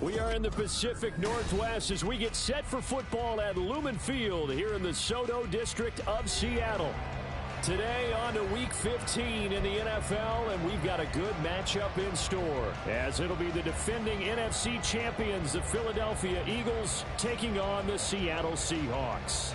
We are in the Pacific Northwest as we get set for football at Lumen Field here in the SoDo district of Seattle. Today on to Week 15 in the NFL, and we've got a good matchup in store, as it'll be the defending NFC champions, the Philadelphia Eagles, taking on the Seattle Seahawks.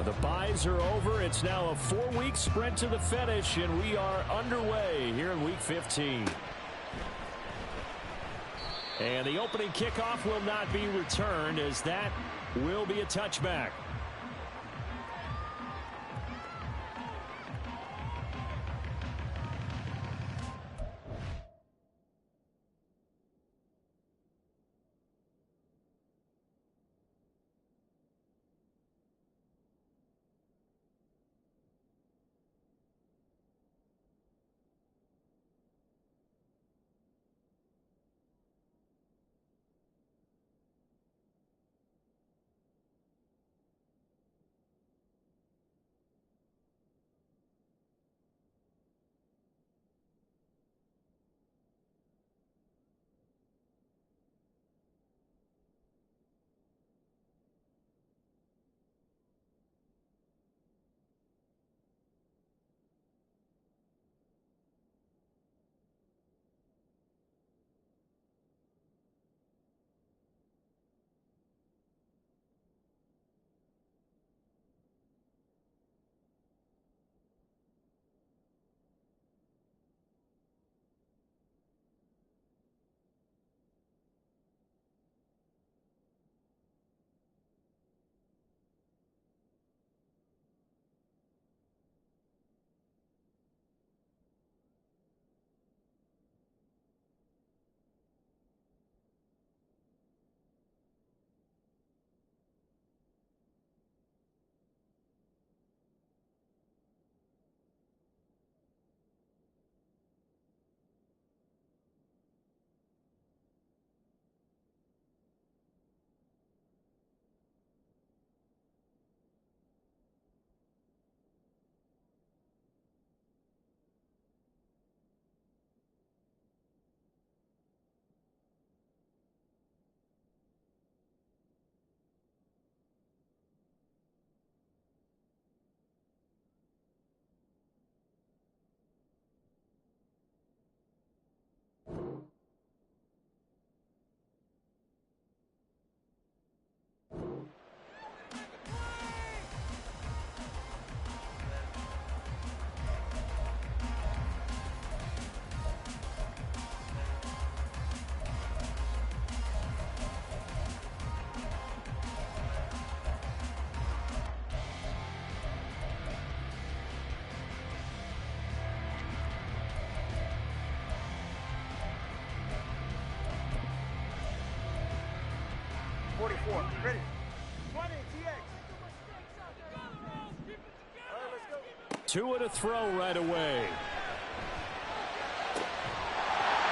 The byes are over. It's now a 4-week sprint to the finish, and we are underway here in Week 15. And the opening kickoff will not be returned, as that will be a touchback. Ready. 20, TX. All right, let's go. Two and a throw right away.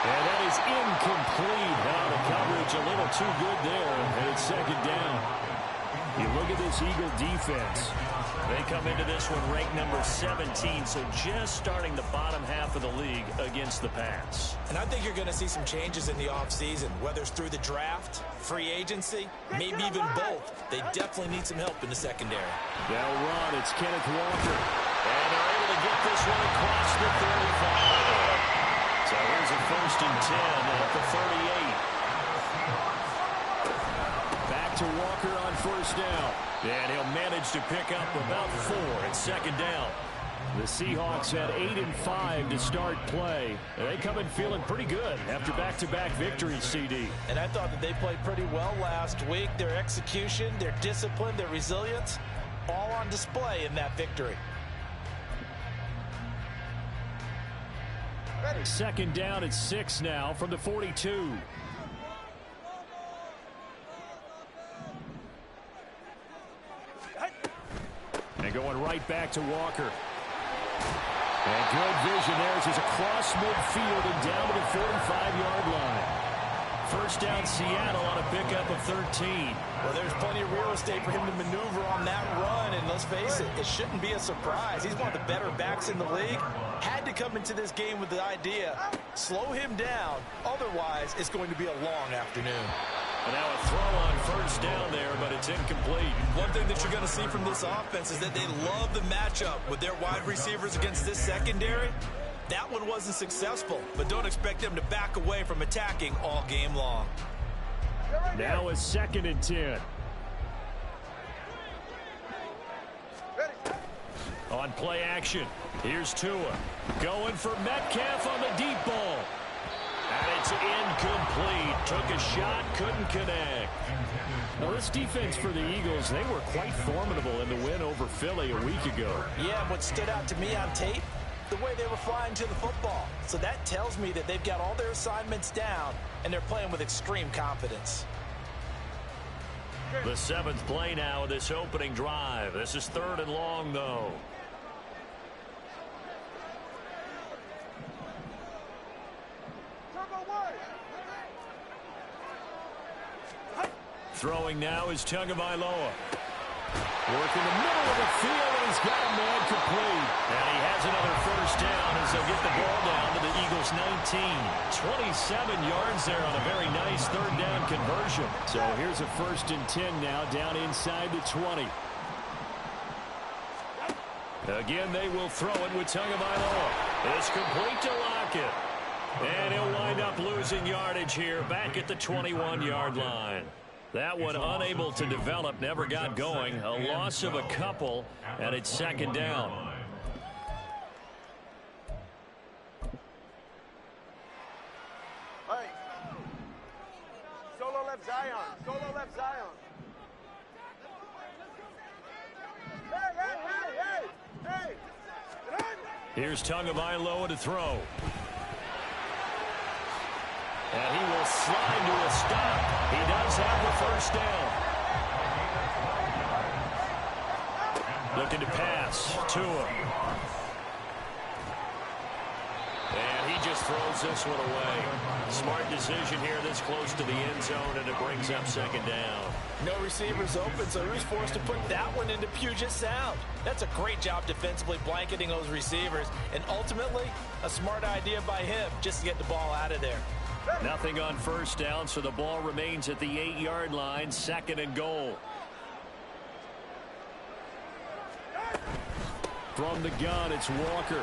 And that is incomplete. Now the coverage a little too good there, and it's second down. You look at this Eagle defense. They come into this one ranked number 17, so just starting the bottom half of the league against the pass. And I think you're going to see some changes in the offseason, whether it's through the draft, free agency, maybe even both. They definitely need some help in the secondary. They'll run. It's Kenneth Walker. And they're able to get this one across the 35. So here's a 1st and 10 at the 38. Back to Walker on 1st down. And he'll manage to pick up about 4 at 2nd down. The Seahawks had 8 and 5 to start play. And they come in feeling pretty good after back-to-back victories, CD. And I thought that they played pretty well last week. Their execution, their discipline, their resilience, all on display in that victory. Ready. 2nd down at 6 now from the 42. going right back to Walker. And good vision there as he's across midfield and down to the 45-yard line. First down Seattle on a pickup of 13. Well, there's plenty of real estate for him to maneuver on that run, and let's face it, it shouldn't be a surprise. He's one of the better backs in the league. Had to come into this game with the idea, slow him down, otherwise it's going to be a long afternoon. And now a throw on first down there, but it's incomplete. One thing that you're going to see from this offense is that they love the matchup with their wide receivers against this secondary. That one wasn't successful, but don't expect them to back away from attacking all game long. Now a 2nd and 10. On play action, here's Tua. Going for Metcalf on the deep ball. And it's incomplete. Took a shot, couldn't connect. Now, this defense for the Eagles, they were quite formidable in the win over Philly a week ago. Yeah, what stood out to me on tape, the way they were flying to the football. So that tells me that they've got all their assignments down, and they're playing with extreme confidence. The 7th play now of this opening drive. This is 3rd and long, though. Throwing now is Tagovailoa. Working the middle of the field, and he's got a man complete. And he has another first down as they'll get the ball down to the Eagles' 19. 27 yards there on a very nice 3rd down conversion. So here's a 1st and 10 now down inside the 20. Again, they will throw it with Tagovailoa. It's complete to Lockett. And he'll wind up losing yardage here back at the 21-yard line. That one unable to develop, never got going. A loss of a couple, and it's 2nd down. Hey. Solo left Zion. Solo left Zion. Hey. Here's Tagovailoa to throw. And he will slide to a stop. He does have the first down. Looking to pass. Tua. And he just throws this one away. Smart decision here this close to the end zone, and it brings up 2nd down. No receivers open, so he was forced to put that one into Puget Sound. That's a great job defensively blanketing those receivers, and ultimately a smart idea by him just to get the ball out of there. Nothing on first down, so the ball remains at the 8-yard line, 2nd and goal. From the gun, it's Walker.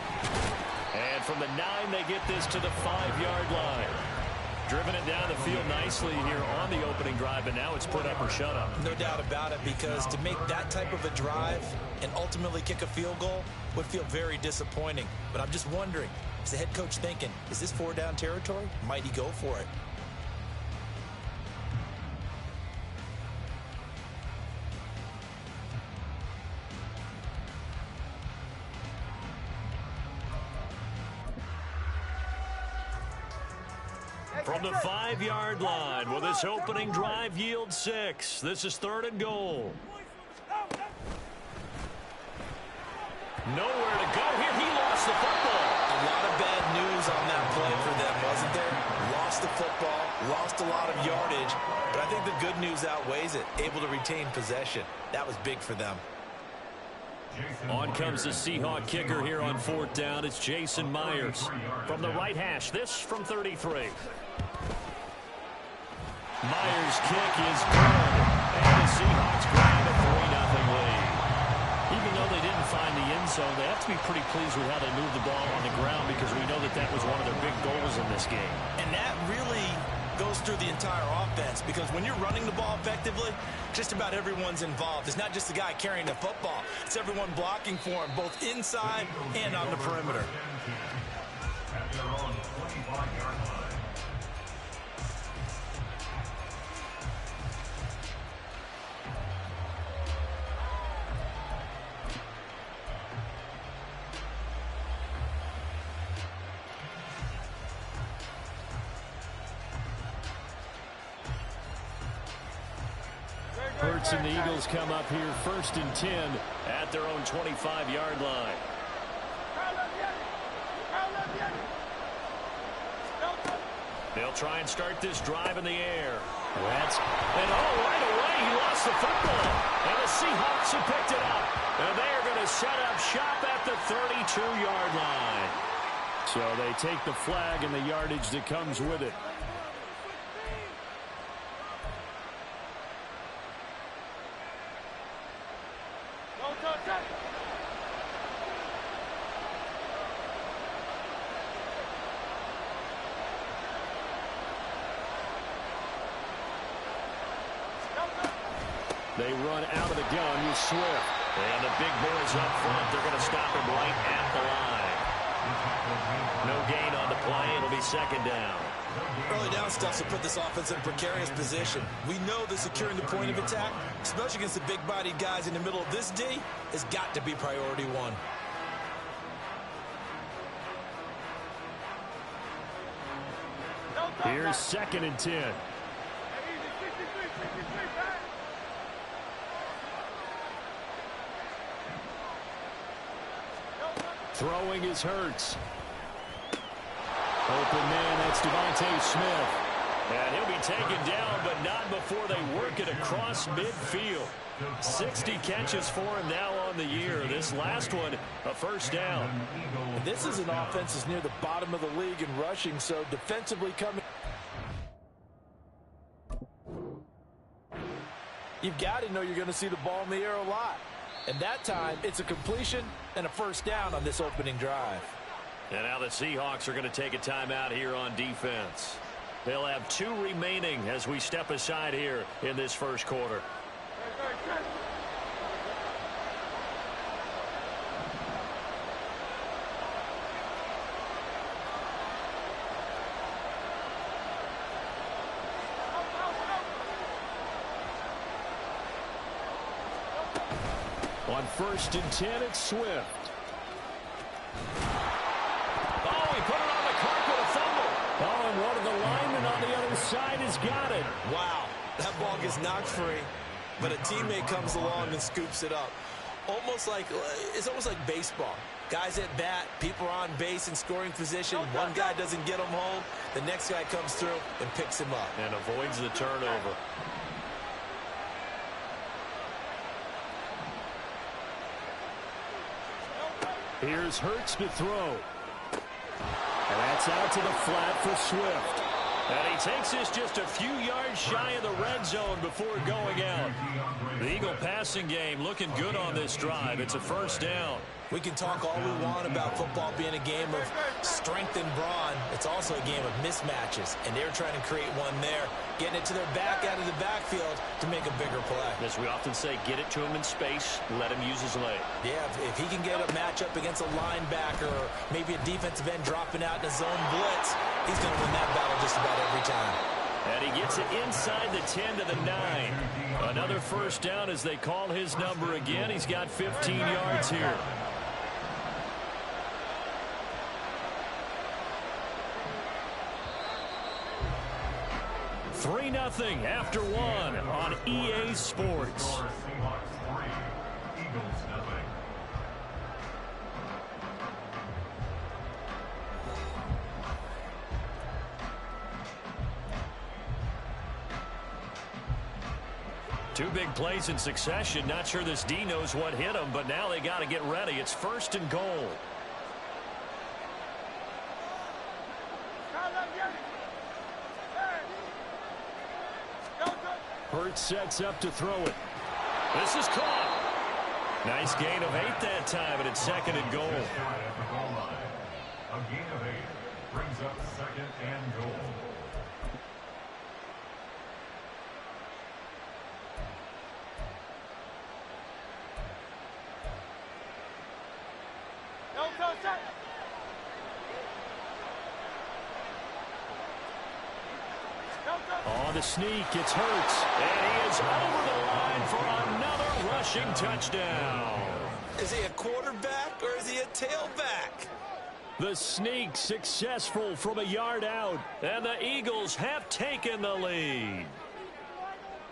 And from the 9, they get this to the 5-yard line. Driven it down the field nicely here on the opening drive, and now it's put up or shut up. No doubt about it, because to make that type of a drive and ultimately kick a field goal would feel very disappointing. But I'm just wondering, is the head coach thinking, is this 4-down territory? Might he go for it? From the 5-yard line, will this opening drive yield 6? This is 3rd and goal. Nowhere to go here. He lost the football. A lot of bad news on that play for them, wasn't there? Lost the football, lost a lot of yardage, but I think the good news outweighs it. Able to retain possession. That was big for them. On comes the Seahawk kicker here on 4th down. It's Jason Myers. From the right hash, this from 33. Myers' kick is good. And the Seahawks grab a 3-0 lead. Even though they didn't find the end zone, they have to be pretty pleased with how they moved the ball on the ground, because we know that that was one of their big goals in this game. And that really goes through the entire offense, because when you're running the ball effectively, just about everyone's involved. It's not just the guy carrying the football. It's everyone blocking for him, both inside and on the perimeter. Hurts and the Eagles come up here 1st and 10 at their own 25-yard line. They'll try and start this drive in the air. Right away he lost the football. And the Seahawks have picked it up. And they are going to set up shop at the 32-yard line. So they take the flag and the yardage that comes with it. They run out of the gun with Swift. And the big boys up front, they're going to stop him right at the line. No gain on the play. It'll be 2nd down. Early down stuff to put this offense in a precarious position. We know that securing the point of attack, especially against the big-bodied guys in the middle of this D, has got to be priority one. Here's 2nd and 10. Throwing is Hurts. Open man, that's Devontae Smith. And he'll be taken down, but not before they work it across midfield. 60 catches for him now on the year. This last one, a 1st down. And this is an offense that's near the bottom of the league in rushing, so defensively coming. You've got to know you're going to see the ball in the air a lot. And that time, it's a completion and a 1st down on this opening drive. And now the Seahawks are going to take a timeout here on defense. They'll have 2 remaining as we step aside here in this 1st quarter. On 1st and 10, it's Swift. Oh, he put it on the carpet, a fumble. Oh, and one of the linemen on the other side has got it. Wow, that ball gets knocked free, but a teammate comes along and scoops it up. It's almost like baseball. Guys at bat, people are on base in scoring position. One guy doesn't get him home. The next guy comes through and picks him up. And avoids the turnover. Here's Hurts to throw. And that's out to the flat for Swift. And he takes this just a few yards shy of the red zone before going out. The Eagle passing game looking good on this drive. It's a 1st down. We can talk all we want about football being a game of strength and brawn. It's also a game of mismatches, and they're trying to create one there, getting it to their back out of the backfield to make a bigger play. As we often say, get it to him in space, let him use his leg. Yeah, if he can get a matchup against a linebacker or maybe a defensive end dropping out in a zone blitz, he's going to win that battle just about every time. And he gets it inside the 10 to the 9. Another 1st down as they call his number again. He's got 15 yards here. Three 3-0 after 1 on EA Sports. Two big plays in succession. Not sure this D knows what hit him, but now they got to get ready. It's 1st and goal. Hurts sets up to throw it. This is caught. Nice gain of 8 that time, and it's 2nd and goal. A gain of 8 brings up 2nd and goal. On the sneak, it's Hurts. And he is over the line for another rushing touchdown. Is he a quarterback or is he a tailback? The sneak successful from a yard out. And the Eagles have taken the lead.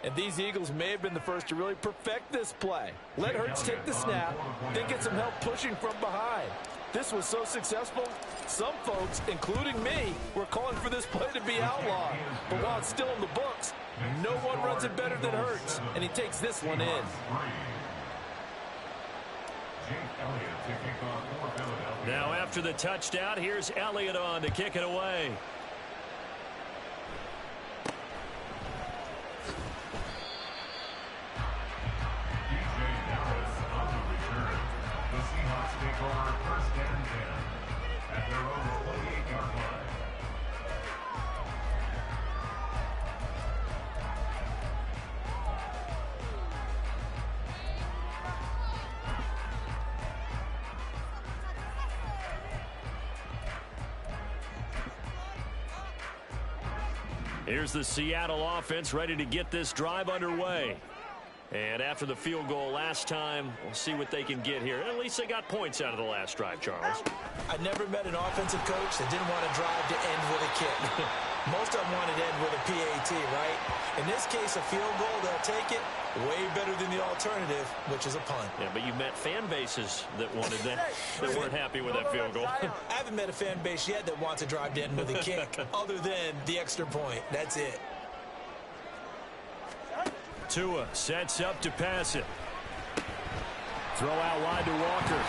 And these Eagles may have been the first to really perfect this play. Let Hurts take the snap, then get some help pushing from behind. This was so successful, some folks, including me, were calling for this play to be outlawed. But while it's still in the books, no one runs it better than Hurts, and he takes this one in. Now after the touchdown, here's Elliott on to kick it away. The Seahawks take over first and 10 at their own 28-yard line. Here's the Seattle offense ready to get this drive underway. And after the field goal last time, we'll see what they can get here. At least they got points out of the last drive, Charles. I never met an offensive coach that didn't want to drive to end with a kick. Most of them wanted to end with a PAT, right? In this case, a field goal, they'll take it. Way better than the alternative, which is a punt. Yeah, but you met fan bases that wanted that, that weren't happy with that field goal. I haven't met a fan base yet that wants to drive to end with a kick, other than the extra point. That's it. Tua sets up to pass it. Throw out wide to Walker.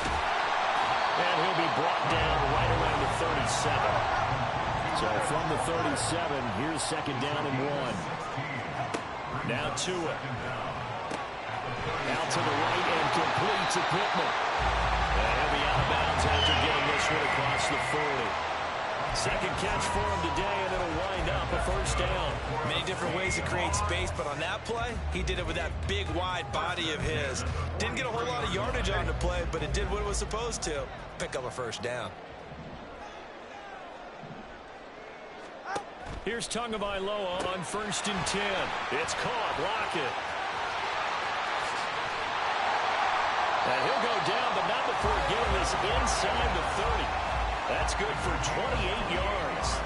And he'll be brought down right around the 37. So from the 37, here's second down and 1. Now Tua. Out to the right and complete to Pittman. And he'll be out of bounds after getting this one across the 40. Second catch for him today, and it'll wind up a first down. Many different ways to create space, but on that play, he did it with that big, wide body of his. Didn't get a whole lot of yardage on the play, but it did what it was supposed to. Pick up a first down. Here's Tagovailoa on 1st and 10. It's caught. Lockett. And he'll go down, but not before getting this inside the 30. That's good for 28 yards.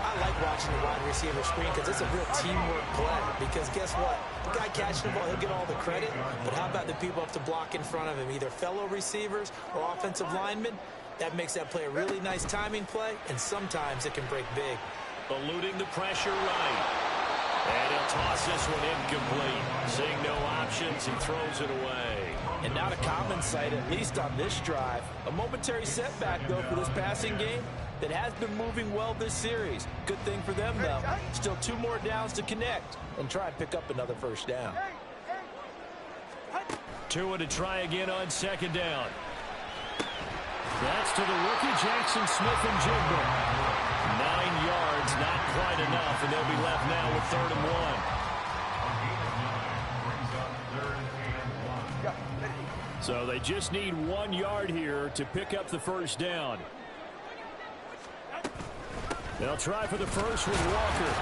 I like watching the wide receiver screen because it's a real teamwork play. Because guess what? The guy catching the ball, he'll get all the credit. But how about the people up to block in front of him, either fellow receivers or offensive linemen? That makes that play a really nice timing play, and sometimes it can break big. Eluding the pressure right. And he'll toss this one incomplete. Seeing no options, he throws it away. And not a common sight, at least on this drive. A momentary setback, though, for this passing game that has been moving well this series. Good thing for them, though. Still 2 more downs to connect and try and pick up another first down. Tua to try again on second down. That's to the rookie, Jackson Smith-Njigba. 9 yards, not quite enough, and they'll be left now with 3rd and 1. So they just need 1 yard here to pick up the first down. They'll try for the first with Walker.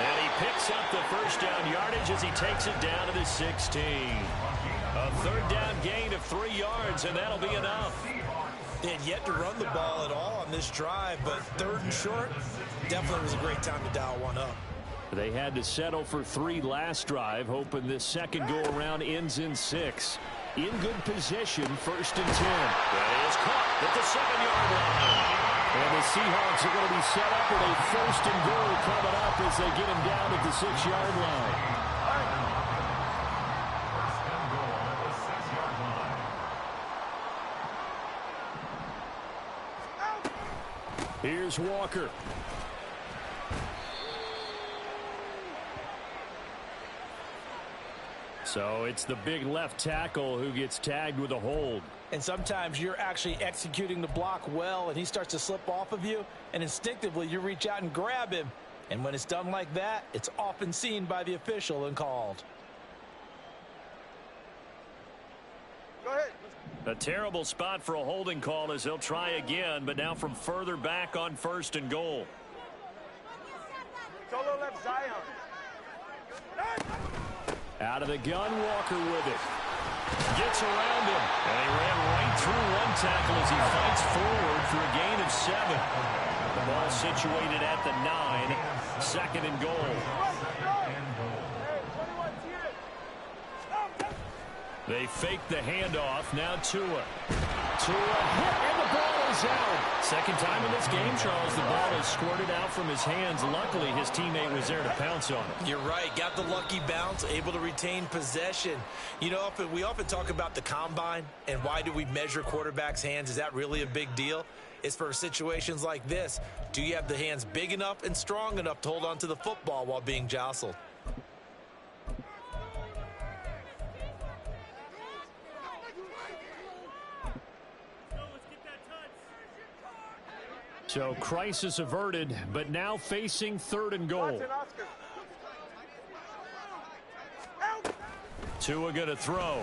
And he picks up the first down yardage as he takes it down to the 16. A 3rd down gain of 3 yards, and that'll be enough. They had yet to run the ball at all on this drive, but 3rd and short definitely was a great time to dial one up. They had to settle for 3 last drive, hoping this second go-around ends in 6. In good position, 1st and 10. That is caught at the 7-yard line. And the Seahawks are going to be set up with a 1st and goal coming up as they get him down at the 6-yard line. Here's Walker. So it's the big left tackle who gets tagged with a hold. And sometimes you're actually executing the block well, and he starts to slip off of you, and instinctively you reach out and grab him. And when it's done like that, it's often seen by the official and called. Go ahead. A terrible spot for a holding call as they'll try again, but now from further back on 1st and goal. Solo left Zion. Out of the gun, Walker with it. Gets around him, and he ran right through one tackle as he fights forward for a gain of 7. The ball situated at the 9, 2nd and goal. They fake the handoff. Now Tua. Tua hit, and the ball is out. Second time in this game, Charles, the ball is squirted out from his hands. Luckily, his teammate was there to pounce on it. You're right. Got the lucky bounce, able to retain possession. You know, we often talk about the combine and why do we measure quarterbacks' hands. Is that really a big deal? It's for situations like this. Do you have the hands big enough and strong enough to hold on to the football while being jostled? So crisis averted, but now facing 3rd and goal. Tua going to throw.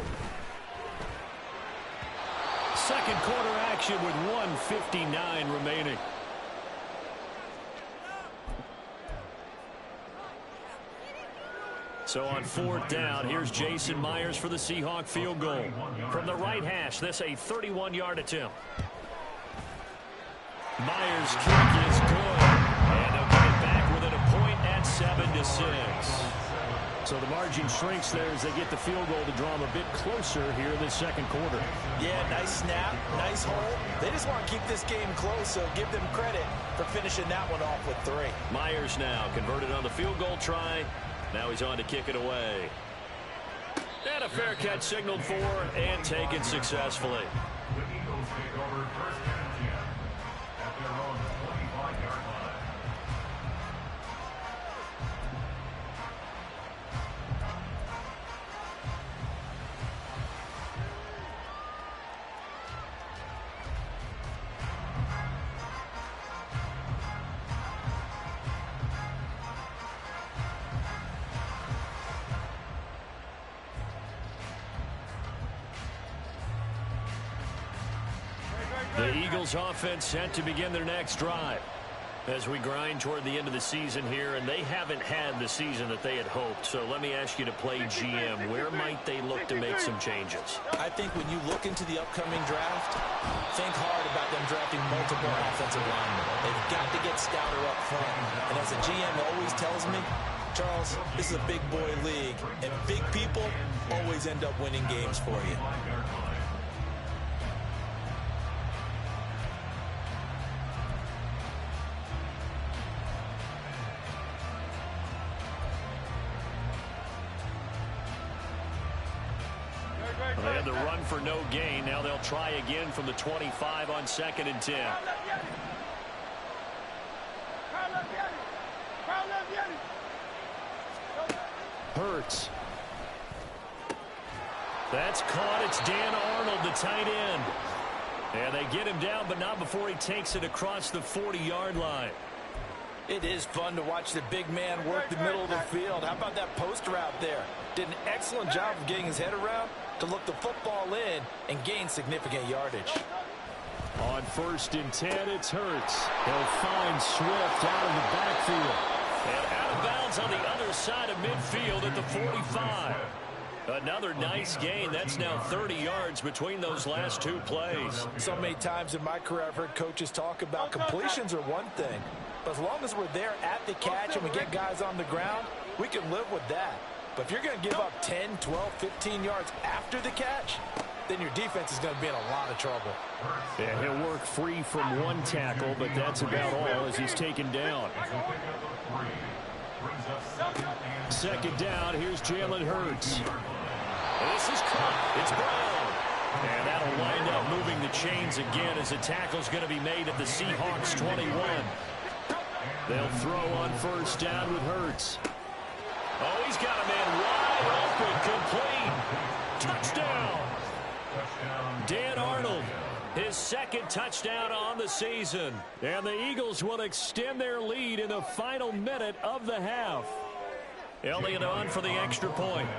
Second quarter action with 1:59 remaining. So on 4th down, here's Jason Myers for the Seahawk field goal. From the right hash, this a 31-yard attempt. Myers' kick is good, and they'll get it back within a point at 7-6. So the margin shrinks there as they get the field goal to draw them a bit closer here in the second quarter. Yeah, nice snap, nice hole. They just want to keep this game close, so give them credit for finishing that one off with 3. Myers now converted on the field goal try. Now he's on to kick it away. And a fair catch signaled for and taken successfully. The Eagles take over 1st and 10 at their own 25-yard line. The Eagles offense set to begin their next drive as we grind toward the end of the season here, and they haven't had the season that they had hoped. So let me ask you to play GM. Where might they look to make some changes? I think when you look into the upcoming draft, think hard about them drafting multiple offensive linemen. They've got to get stouter up front. And as a GM always tells me, Charles, this is a big boy league, and big people always end up winning games for you. They had the run for no gain. Now they'll try again from the 25 on 2nd and 10. Hurts. That's caught. It's Dan Arnold, the tight end. And they get him down, but not before he takes it across the 40-yard line. It is fun to watch the big man work the middle of the field. How about that post route there? Did an excellent job of getting his head around to look the football in and gain significant yardage. On 1st and 10, it's Hurts. He'll find Swift out of the backfield. And out of bounds on the other side of midfield at the 45. Another nice gain. That's now 30 yards between those last 2 plays. So many times in my career I've heard coaches talk about completions are one thing. But as long as we're there at the catch and we get guys on the ground, we can live with that. But if you're going to give up 10, 12, 15 yards after the catch, then your defense is going to be in a lot of trouble. Yeah, he'll work free from 1 tackle, but that's about all as he's taken down. 2nd down, here's Jalen Hurts. This is caught. It's Brown. And that'll wind up moving the chains again as the tackle's going to be made at the Seahawks 21. They'll throw on 1st down with Hurts. Oh, he's got a man wide open, complete. Touchdown. Dan Arnold, his 2nd touchdown on the season. And the Eagles will extend their lead in the final minute of the half. Elliott on for the extra point.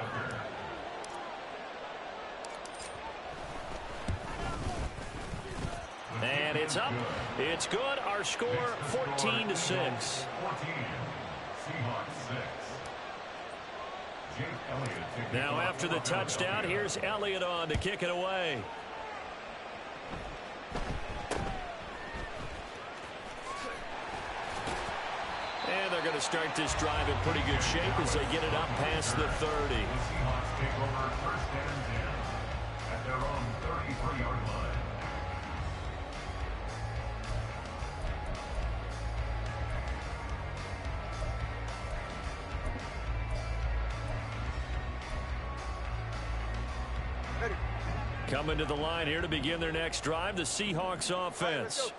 And it's up. It's good. Our score 14-6. Now after the touchdown, here's Elliott on to kick it away. And they're going to start this drive in pretty good shape as they get it up past the 30. at their own 33-yard line. Coming to the line here to begin their next drive, the Seahawks offense.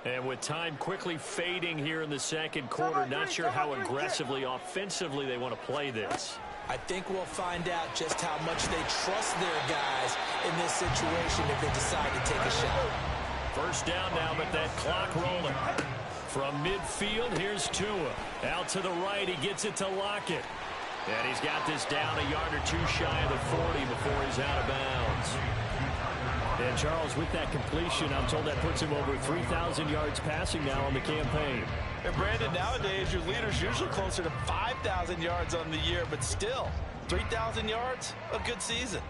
And with time quickly fading here in the second quarter, not sure how aggressively, offensively they want to play this. I think we'll find out just how much they trust their guys in this situation if they decide to take a shot. First down now, but that clock rolling. From midfield, here's Tua. Out to the right, he gets it to Lockett. And he's got this down a yard or two shy of the 40 before he's out of bounds. And Charles, with that completion, I'm told that puts him over 3,000 yards passing now on the campaign. And Brandon, nowadays your leader's usually closer to 5,000 yards on the year, but still, 3,000 yards, a good season.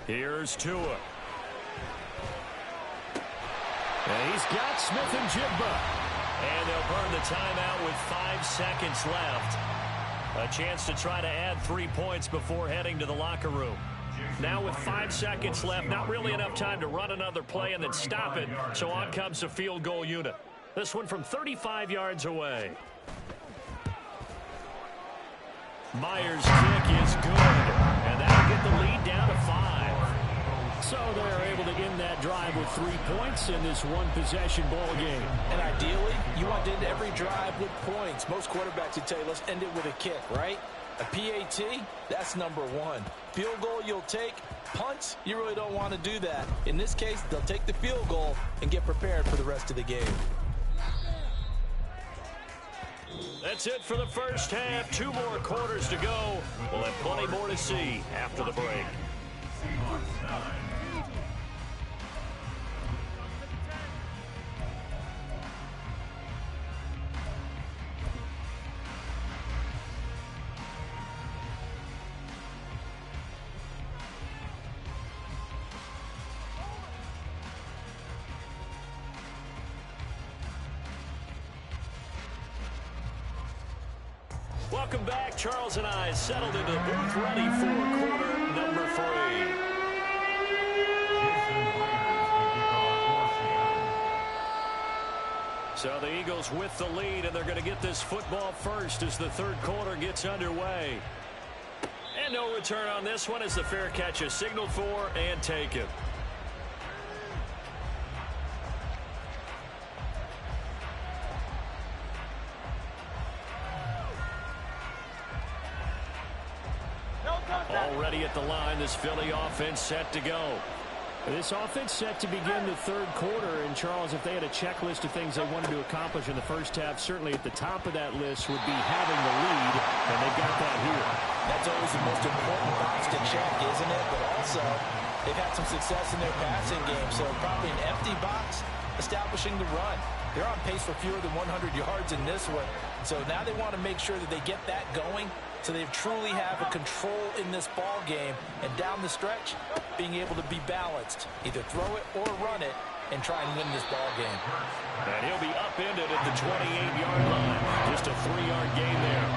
Here's Tua. And he's got Smith and Jigba. And they'll burn the timeout with 5 seconds left. A chance to try to add 3 points before heading to the locker room. Now with 5 seconds left, not really enough time to run another play and then stop it. So on comes the field goal unit. This one from 35 yards away. Myers' kick is good. And that'll get the lead down to 5. So they're able to end that drive with 3 points in this one-possession ball game. And ideally, you want to end every drive with points. Most quarterbacks would tell you, let's end it with a kick, right? A PAT, that's number 1. Field goal you'll take. Punts, you really don't want to do that. In this case, they'll take the field goal and get prepared for the rest of the game. That's it for the first half. 2 more quarters to go. We'll have plenty more to see after the break. Seahawks 9. Welcome back. Charles and I settled into the booth ready for quarter number 3. So the Eagles with the lead, and they're going to get this football first as the third quarter gets underway. And no return on this one as the fair catch is signaled for and taken. Already at the line, this Philly offense set to go. This offense set to begin the third quarter, and Charles, if they had a checklist of things they wanted to accomplish in the first half, certainly at the top of that list would be having the lead, and they've got that here. That's always the most important box to check, isn't it? But also, they've had some success in their passing game, so probably an empty box establishing the run. They're on pace for fewer than 100 yards in this one, so now they want to make sure that they get that going so they truly have a control in this ball game, and down the stretch, being able to be balanced, either throw it or run it, and try and win this ball game. And he'll be upended at the 28-yard line. Just a 3-yard gain there.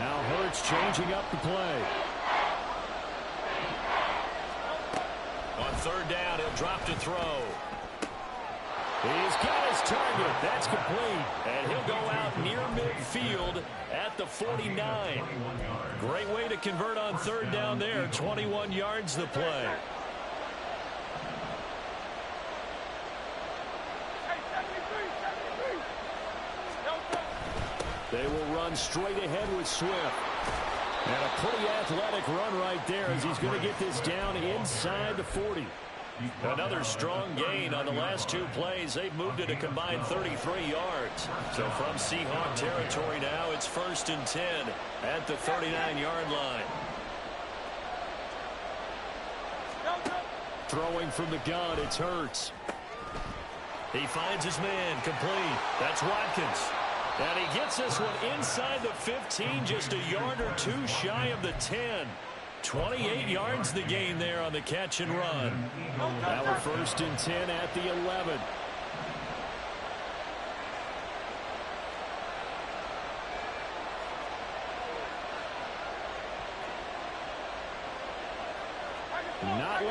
Now Hurts changing up the play. On third down, he'll drop to throw. He's got his target. That's complete. And he'll go out near midfield at the 49. Great way to convert on third down there. 21 yards the play. They will run straight ahead with Swift. And a pretty athletic run right there as he's going to get this down inside the 40. Another strong gain on the last 2 plays. They've moved it a combined 33 yards. So from Seahawk territory now, it's 1st and 10 at the 39-yard line. Throwing from the gun, it's Hurts. He finds his man, complete. That's Watkins. And he gets this one inside the 15, just a yard or 2 shy of the 10. 28 yards the gain there on the catch and run. Now we're 1st and 10 at the 11.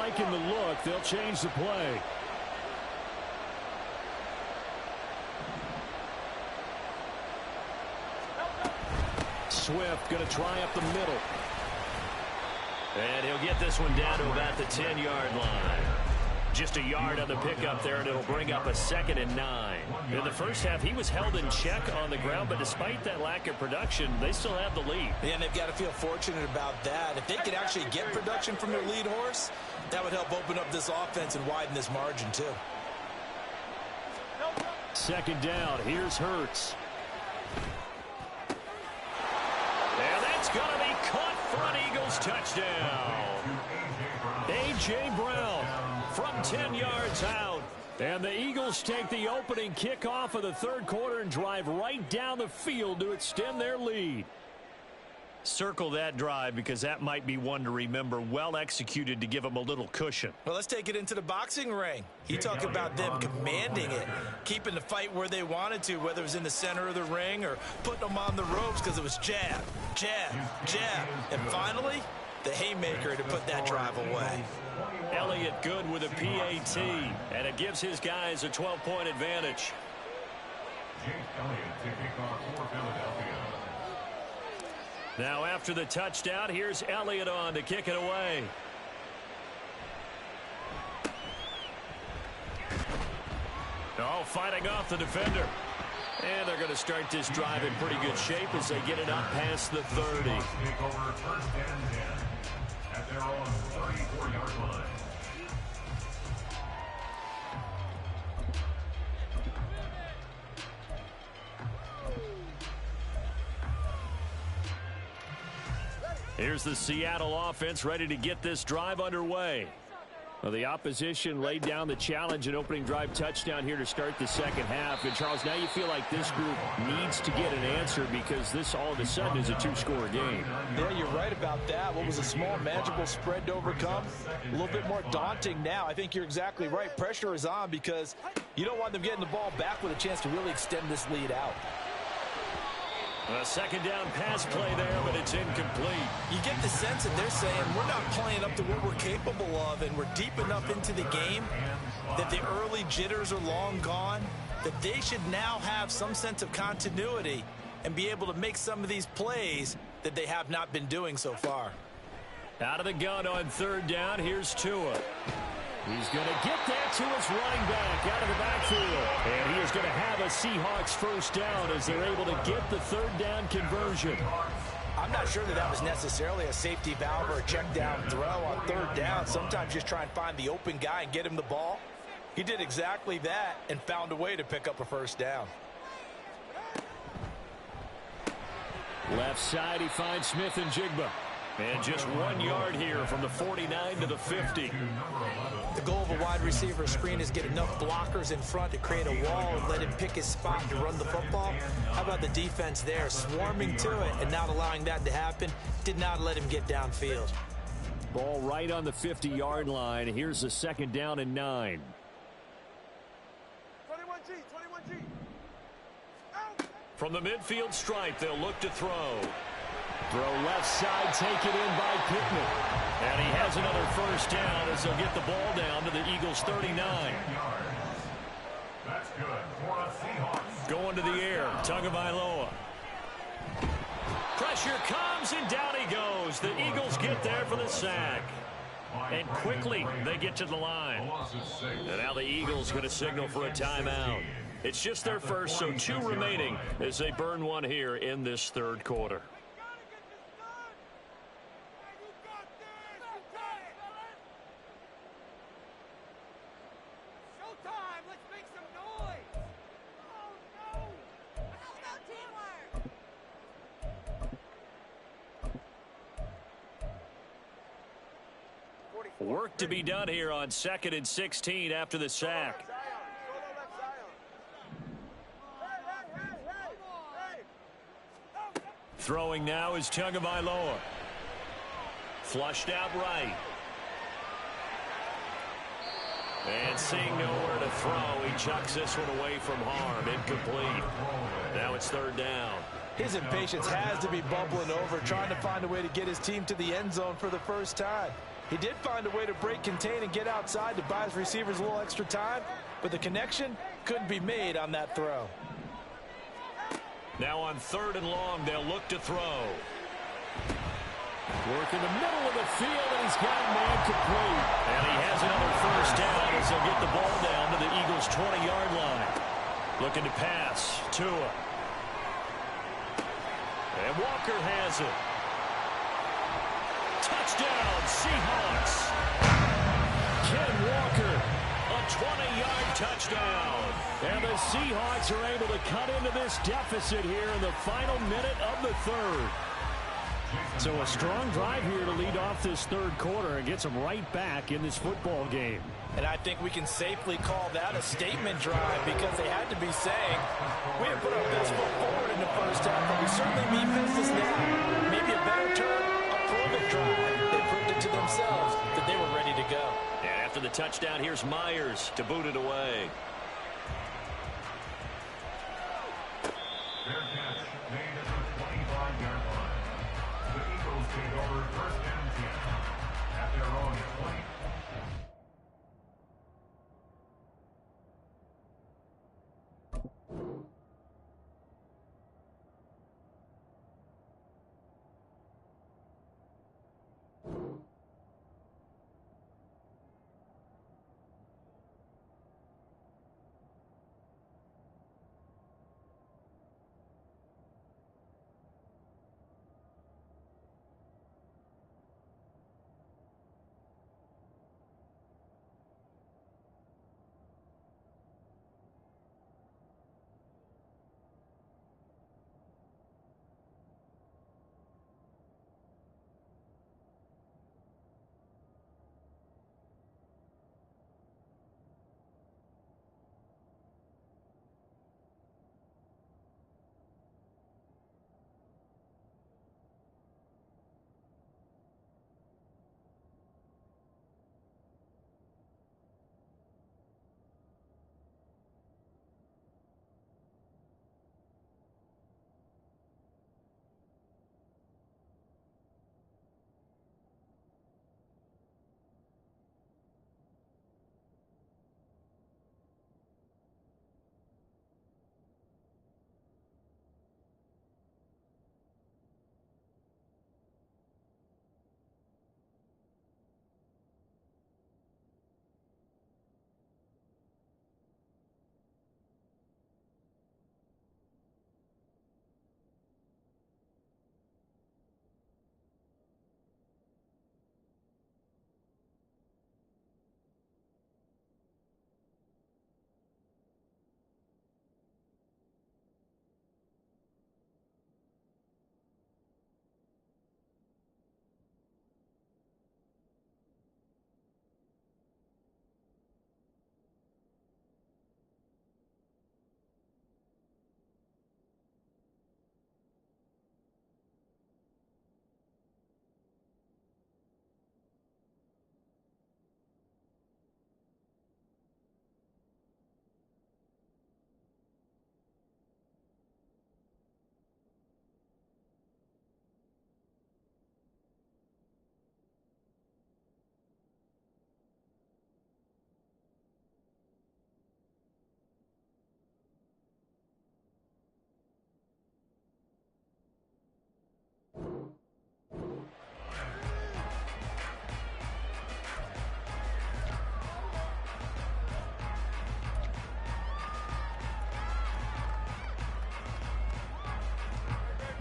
liking the look. They'll change the play. Swift going to try up the middle. And he'll get this one down to about the 10-yard line. Just a yard on the pickup there, and it'll bring up a 2nd and 9. In the first half, he was held in check on the ground, but despite that lack of production, they still have the lead. Yeah, and they've got to feel fortunate about that. If they could actually get production from their lead horse, that would help open up this offense and widen this margin, too. 2nd down. Here's Hurts. And that's going to be caught for an Eagles touchdown. A.J. Brown from 10 yards out. And the Eagles take the opening kickoff of the third quarter and drive right down the field to extend their lead. Circle that drive because that might be one to remember. Well executed to give them a little cushion. Well, let's take it into the boxing ring. You talk about them commanding it, keeping the fight where they wanted to, whether it was in the center of the ring or putting them on the ropes because it was jab, jab, jab. And finally, the haymaker to put that drive away. Elliott good with a PAT, and it gives his guys a 12-point advantage. Now after the touchdown, here's Elliott on to kick it away. Oh, fighting off the defender. And they're going to start this drive in pretty good shape as they get it up past the 30. At their own 34-yard line. Here's the Seattle offense ready to get this drive underway. Well, the opposition laid down the challenge and opening drive touchdown here to start the second half. And, Charles, now you feel like this group needs to get an answer because this all of a sudden is a two-score game. Yeah, you're right about that. What was a small, manageable spread to overcome? A little bit more daunting now. I think you're exactly right. Pressure is on because you don't want them getting the ball back with a chance to really extend this lead out. A 2nd down pass play there, but it's incomplete. You get the sense that they're saying we're not playing up to what we're capable of, and we're deep enough into the game that the early jitters are long gone, that they should now have some sense of continuity and be able to make some of these plays that they have not been doing so far. Out of the gun on 3rd down, here's Tua. He's going to get that to his running back out of the backfield. And he is going to have a Seahawks first down as they're able to get the 3rd down conversion. I'm not sure that that was necessarily a safety valve or a check down throw on 3rd down. Sometimes just try and find the open guy and get him the ball. He did exactly that and found a way to pick up a first down. Left side, he finds Smith and Jigba. And just 1 yard here from the 49 to the 50. The goal of a wide receiver screen is get enough blockers in front to create a wall and let him pick his spot to run the football. How about the defense there, swarming to it and not allowing that to happen? Did not let him get downfield. Ball right on the 50-yard line. Here's the 2nd down and 9. 21G. From the midfield stripe, they'll look to throw. Throw left side, taken in by Pittman. And he has another first down as they'll get the ball down to the Eagles' 39. That's good for a Seahawks. Going to the air, Tagovailoa. Pressure comes, and down he goes. The Eagles get there for the sack. And quickly, they get to the line. And now the Eagles going to signal for a timeout. It's just their first, so 2 remaining as they burn one here in this 3rd quarter. Work to be done here on 2nd and 16 after the sack. Throwing now is Tagovailoa. Flushed out right. And seeing nowhere to throw, he chucks this one away from harm. Incomplete. Now it's 3rd down. His impatience has to be bubbling over, trying to find a way to get his team to the end zone for the first time. He did find a way to break contain and get outside to buy his receivers a little extra time, but the connection couldn't be made on that throw. Now on 3rd and long, they'll look to throw. Work in the middle of the field, and he's got a man complete. And he has another first down as they'll get the ball down to the Eagles' 20-yard line. Looking to pass. Tua. And Walker has it. Touchdown, Seahawks. Ken Walker. A 20-yard touchdown. And the Seahawks are able to cut into this deficit here in the final minute of the 3rd. So a strong drive here to lead off this 3rd quarter and gets them right back in this football game. And I think we can safely call that a statement drive because they had to be saying, we didn't put our best foot forward in the first half, but we certainly mean business now. Maybe a better term, a prove-it drive. They proved it to themselves that they were ready to go. And after the touchdown, here's Myers to boot it away. Fair catch made at the 25-yard line. The Eagles take over 1st and 10 at their own 20.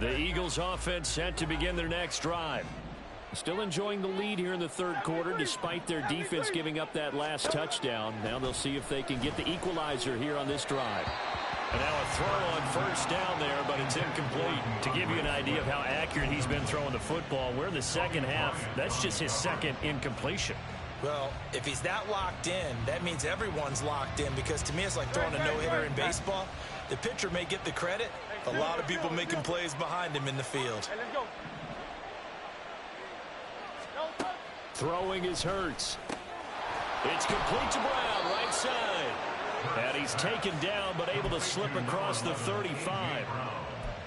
The Eagles offense set to begin their next drive. Still enjoying the lead here in the 3rd quarter despite their defense giving up that last touchdown. Now they'll see if they can get the equalizer here on this drive. And now a throw on 1st down there, but it's incomplete. To give you an idea of how accurate he's been throwing the football, we're in the 2nd half. That's just his 2nd incompletion. Well, if he's that locked in, that means everyone's locked in, because to me it's like throwing a no-hitter in baseball. The pitcher may get the credit. A lot of people making plays behind him in the field. Throwing is Hurts. It's complete to Brown, right side. And he's taken down, but able to slip across the 35.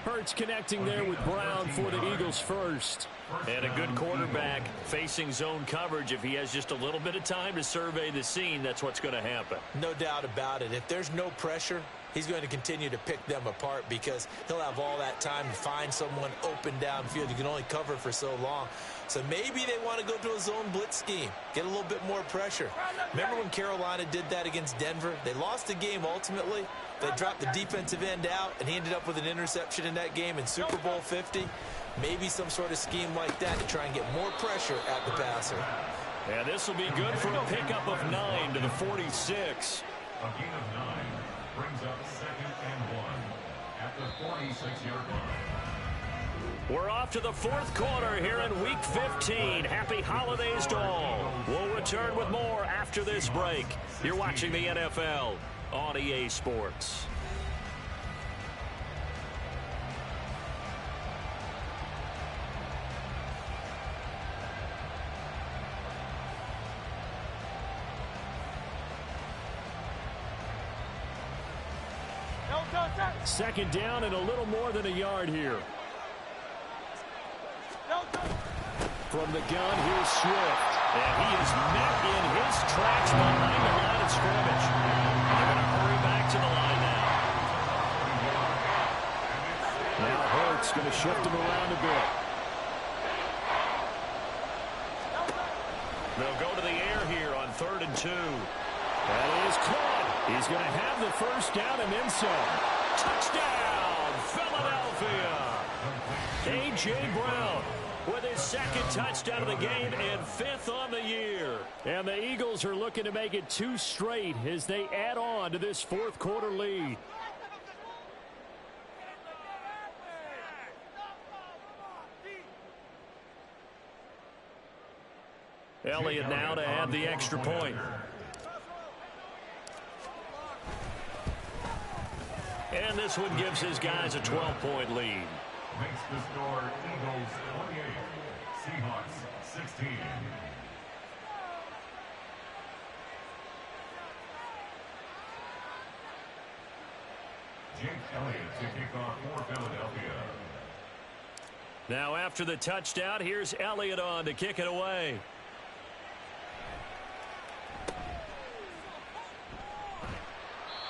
Hurts connecting there with Brown for the Eagles first. And a good quarterback facing zone coverage. If he has just a little bit of time to survey the scene, that's what's going to happen. No doubt about it. If there's no pressure, he's going to continue to pick them apart because he'll have all that time to find someone open downfield. You can only cover for so long. So maybe they want to go to a zone blitz scheme, get a little bit more pressure. Remember when Carolina did that against Denver? They lost the game ultimately. They dropped the defensive end out, and he ended up with an interception in that game in Super Bowl 50. Maybe some sort of scheme like that to try and get more pressure at the passer. And this will be good for a pickup of 9 to the 46. A gain of 9 brings up 2nd and 1 at the 46-yard line. We're off to the fourth quarter here in Week 15. Happy holidays to all. We'll return with more after this break. You're watching the NFL on EA Sports. Second down and a little more than a yard here. From the gun, here's Swift. And he is met in his tracks behind the line of scrimmage. They're going to hurry back to the line now. Now Hurts going to shift him around a bit. They'll go to the air here on 3rd and 2. That is caught. He's going to have the first down and then some. Touchdown, Philadelphia. A.J. Brown with his second touchdown of the game and 5th on the year. And the Eagles are looking to make it 2 straight as they add on to this fourth quarter lead. Elliott now to add the extra point. And this one gives his guys a 12-point lead. Makes the score Eagles 28, Seahawks 16. Jake Elliott to kick off for Philadelphia. Now after the touchdown, here's Elliott on to kick it away.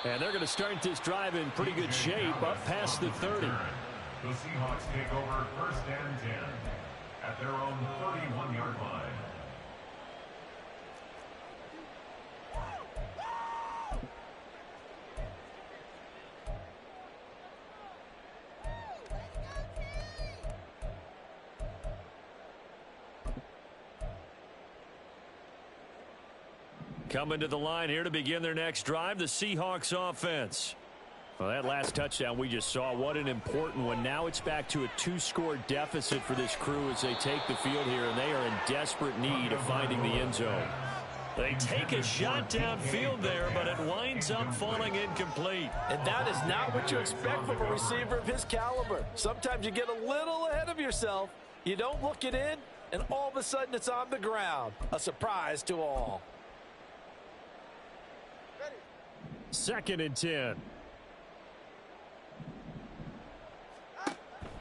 And they're going to start this drive in pretty good shape up past the 30. The Seahawks take over 1st and 10 at their own 31-yard line. Coming to the line here to begin their next drive, the Seahawks offense. Well, that last touchdown we just saw, what an important one. Now it's back to a 2-score deficit for this crew as they take the field here, and they are in desperate need of finding the end zone. They take a shot downfield there, but it winds up falling incomplete. And that is not what you expect from a receiver of his caliber. Sometimes you get a little ahead of yourself. You don't look it in, and all of a sudden it's on the ground. A surprise to all. 2nd and 10.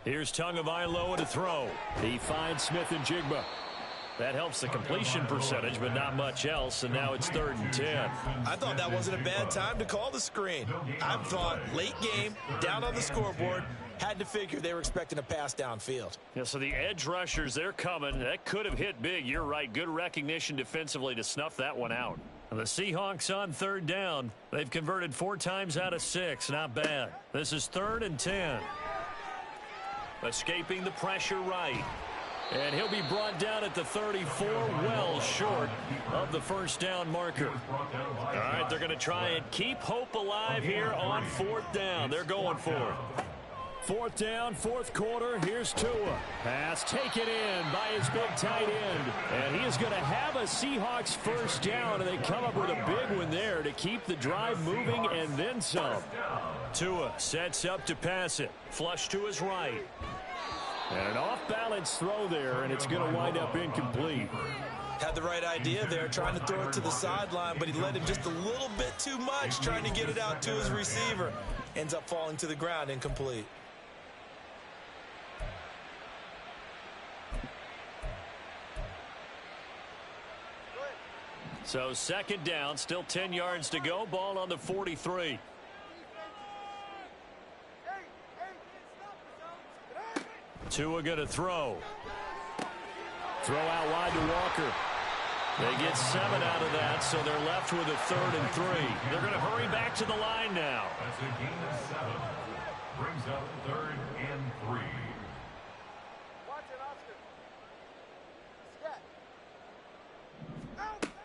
Here's Tagovailoa to throw. He finds Smith and Jigba. That helps the completion percentage, but not much else, and now it's 3rd and 10. I thought that wasn't a bad time to call the screen. I thought late game, down on the scoreboard, had to figure they were expecting a pass downfield. Yeah, so the edge rushers, they're coming. That could have hit big. You're right. Good recognition defensively to snuff that one out. And the Seahawks on 3rd down. They've converted 4 times out of 6. Not bad. This is 3rd and 10. Escaping the pressure right. And he'll be brought down at the 34, well short of the first down marker. All right, they're going to try and keep hope alive here on 4th down. They're going for it. 4th down, 4th quarter. Here's Tua. Pass taken in by his big tight end. And he is going to have a Seahawks first down, and they come up with a big one there to keep the drive moving and then some. Tua sets up to pass it. Flush to his right. And an off-balance throw there, and it's going to wind up incomplete. Had the right idea there, trying to throw it to the sideline, but he let him just a little bit too much, trying to get it out to his receiver. Ends up falling to the ground, incomplete. So second down, still 10 yards to go. Ball on the 43. Tua going to throw. Throw out wide to Walker. They get 7 out of that, so they're left with a 3rd and 3. They're going to hurry back to the line now. That's a gain of 7. Brings up 3rd and 3. Watch it, Oscar.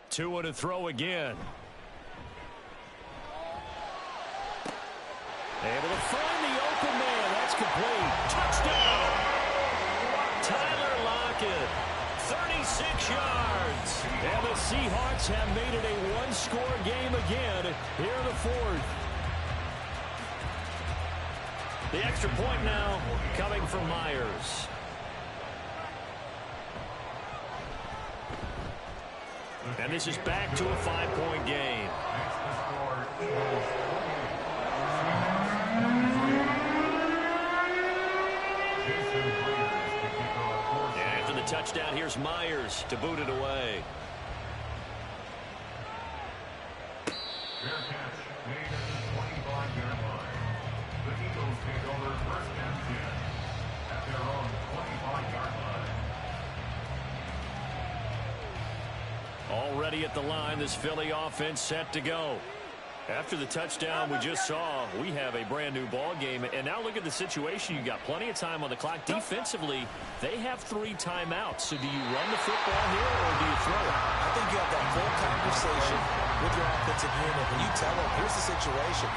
Tua to throw again. Able to find the open man. That's complete. Touchdown! Tyler Lockett, 36 yards. And the Seahawks have made it a one-score game again here in the 4th. The extra point now coming from Myers. And this is back to a 5-point game. And after the touchdown, here's Myers to boot it away. Fair catch made at the 25-yard line. The Eagles take over 1st and 10 at their own 25-yard line. Already at the line, this Philly offense set to go. After the touchdown we just saw, we have a brand new ball game. And now look at the situation. You got plenty of time on the clock. Defensively, they have 3 timeouts. So do you run the football here or do you throw it? I think you have that full conversation with your offensive unit, and you tell them, here's the situation.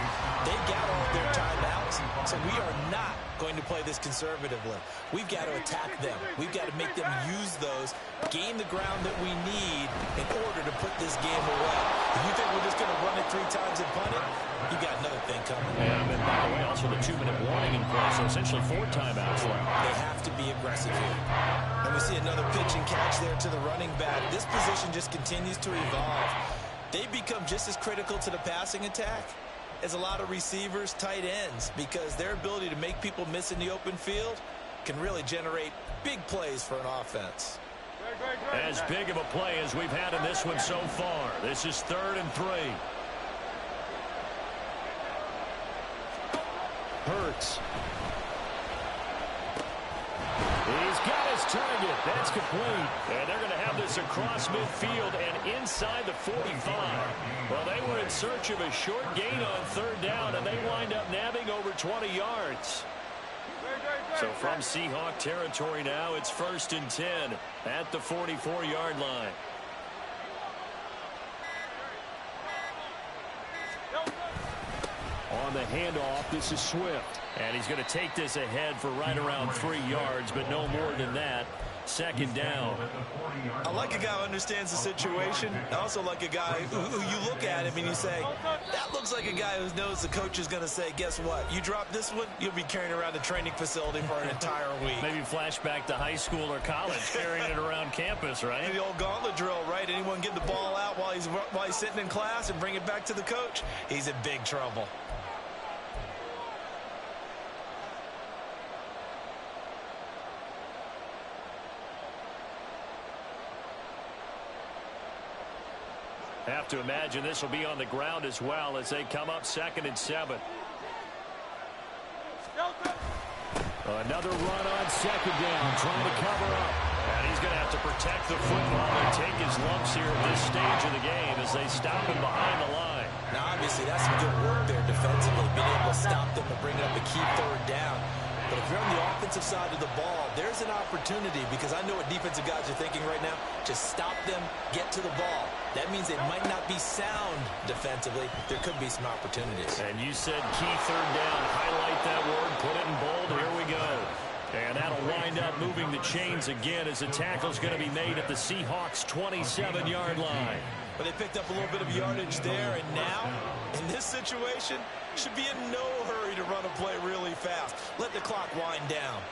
They got all their timeouts, so we are not going to play this conservatively. We've got to attack them. We've got to make them use those, gain the ground that we need in order to put this game away. If you think we're just going to run it 3 times and punt it, you got another thing coming. Yeah, and by the way, also the 2-minute warning in play, so essentially 4 timeouts left. They have to be aggressive here. And we see another pitch and catch there to the running back. This position just continues to evolve. They become just as critical to the passing attack as a lot of receivers, tight ends, because their ability to make people miss in the open field can really generate big plays for an offense. As big of a play as we've had in this one so far. This is 3rd and 3. Hurts. He's got his target. That's complete. And they're going to have this across midfield and inside the 45. Well, they were in search of a short gain on 3rd down, and they wind up nabbing over 20 yards. So from Seahawk territory now, it's 1st and 10 at the 44-yard line. On the handoff, this is Swift. And he's going to take this ahead for right around 3 yards, but no more than that. 2nd down. I like a guy who understands the situation. I also like a guy who you look at him and you say, that looks like a guy who knows the coach is going to say, guess what? You drop this one, you'll be carrying around the training facility for an entire week. Maybe flashback to high school or college, carrying it around campus, right? The old gauntlet drill, right? Anyone get the ball out while he's sitting in class and bring it back to the coach? He's in big trouble. Have to imagine this will be on the ground as well as they come up 2nd and 7. Another run on 2nd down, trying to cover up. And he's going to have to protect the football and take his lumps here at this stage of the game as they stop him behind the line. Now, obviously, that's some good work there defensively, being able to stop them and bring it up a key 3rd down. But if you're on the offensive side of the ball, there's an opportunity, because I know what defensive guys are thinking right now. Just stop them, get to the ball. That means they might not be sound defensively. There could be some opportunities. And you said key 3rd down. Highlight that word. Put it in bold. Here we go. And that'll wind up moving the chains again as the tackle's going to be made at the Seahawks' 27-yard line. But they picked up a little bit of yardage there, and now, in this situation, should be in no hurry to run a play really fast. Let the clock wind down.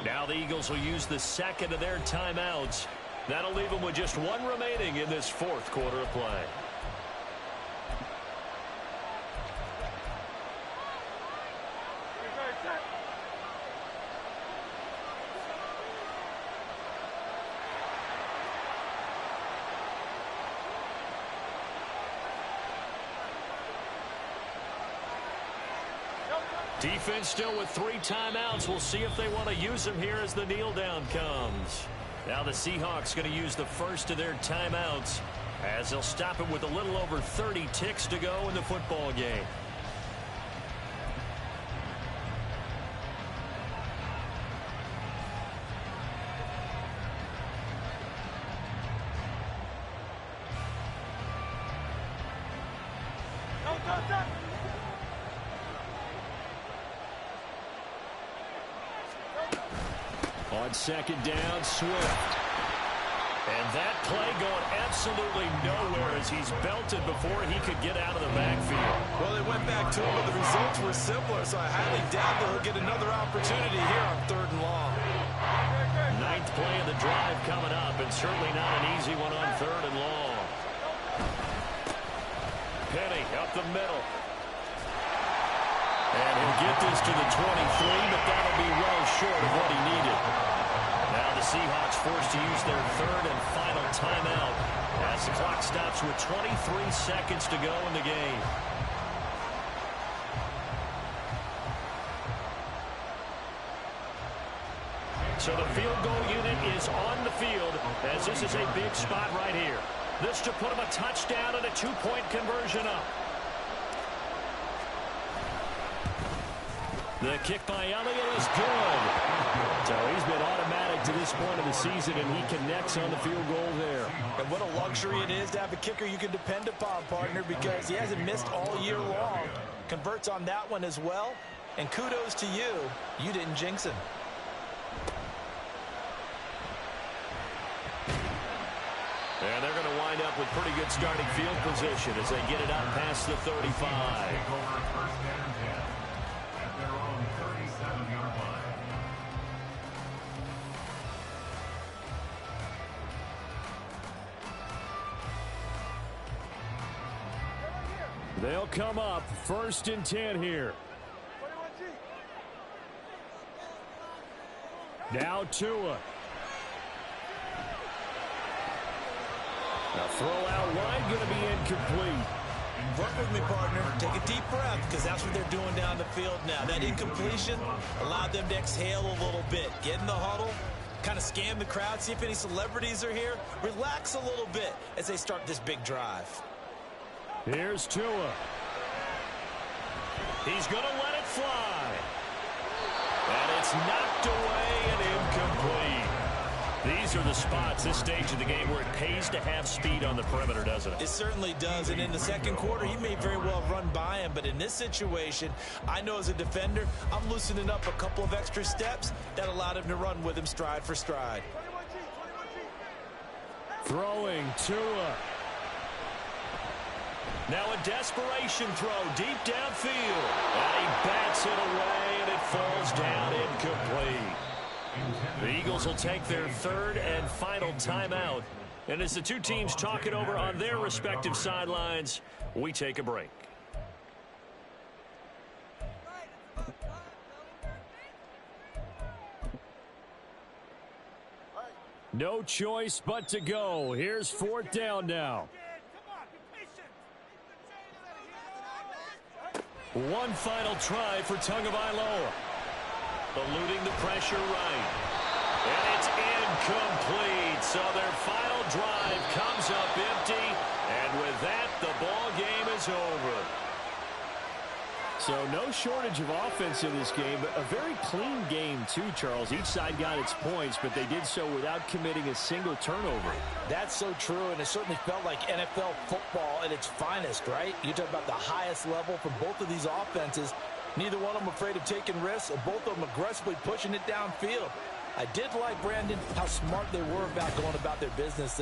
Now the Eagles will use the 2nd of their timeouts. That'll leave them with just 1 remaining in this 4th quarter of play. Defense still with 3 timeouts. We'll see if they want to use them here as the kneel down comes. Now the Seahawks going to use the first of their timeouts as they'll stop it with a little over 30 ticks to go in the football game. On second down, Swift. And that play going absolutely nowhere as he's belted before he could get out of the backfield. Well, they went back to him, but the results were similar, so I highly doubt that he'll get another opportunity here on 3rd and long. 9th play of the drive coming up, and certainly not an easy one on 3rd and long. Penny up the middle. And he'll get this to the 23, but that'll be well short of what he needed. Now the Seahawks forced to use their 3rd and final timeout as the clock stops with 23 seconds to go in the game. So the field goal unit is on the field as this is a big spot right here. This to put him a touchdown and a 2-point conversion up. The kick by Elliott is good. So he's been automatic to this point of the season, and he connects on the field goal there. And what a luxury it is to have a kicker you can depend upon, partner, because he hasn't missed all year long. Converts on that one as well. And kudos to you. You didn't jinx him. And they're going to wind up with pretty good starting field position as they get it out past the 35. They'll come up 1st and 10 here. Now Tua. Now throw out wide, going to be incomplete. Work with me, partner. Take a deep breath, because that's what they're doing down the field now. That incompletion allowed them to exhale a little bit. Get in the huddle, kind of scan the crowd, see if any celebrities are here. Relax a little bit as they start this big drive. Here's Tua. He's going to let it fly. And it's knocked away and incomplete. These are the spots, this stage of the game, where it pays to have speed on the perimeter, doesn't it? It certainly does, and in the second quarter, he may very well run by him, but in this situation, I know as a defender, I'm loosening up a couple of extra steps that allowed him to run with him stride for stride. Throwing Tua. Now a desperation throw deep downfield. And he bats it away, and it falls down incomplete. The Eagles will take their 3rd and final timeout. And as the two teams talk it over on their respective sidelines, we take a break. No choice but to go. Here's 4th down now. One final try for Tagovailoa. Eluding the pressure right. And it's incomplete. So their final drive comes up empty. And with that, the ball game is over. So no shortage of offense in this game, but a very clean game too, Charles. Each side got its points, but they did so without committing a single turnover. That's so true, and it certainly felt like NFL football at its finest, right? You talk about the highest level from both of these offenses. Neither one of them afraid of taking risks, and both of them aggressively pushing it downfield. I did like, Brandon, how smart they were about going about their business.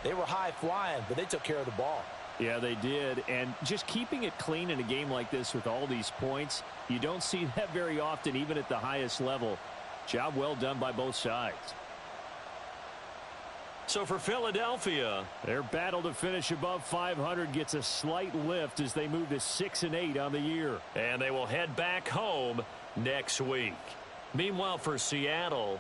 They were high flying, but they took care of the ball. Yeah, they did. And just keeping it clean in a game like this with all these points, you don't see that very often, even at the highest level. Job well done by both sides. So for Philadelphia, their battle to finish above 500 gets a slight lift as they move to 6-8 on the year. And they will head back home next week. Meanwhile, for Seattle,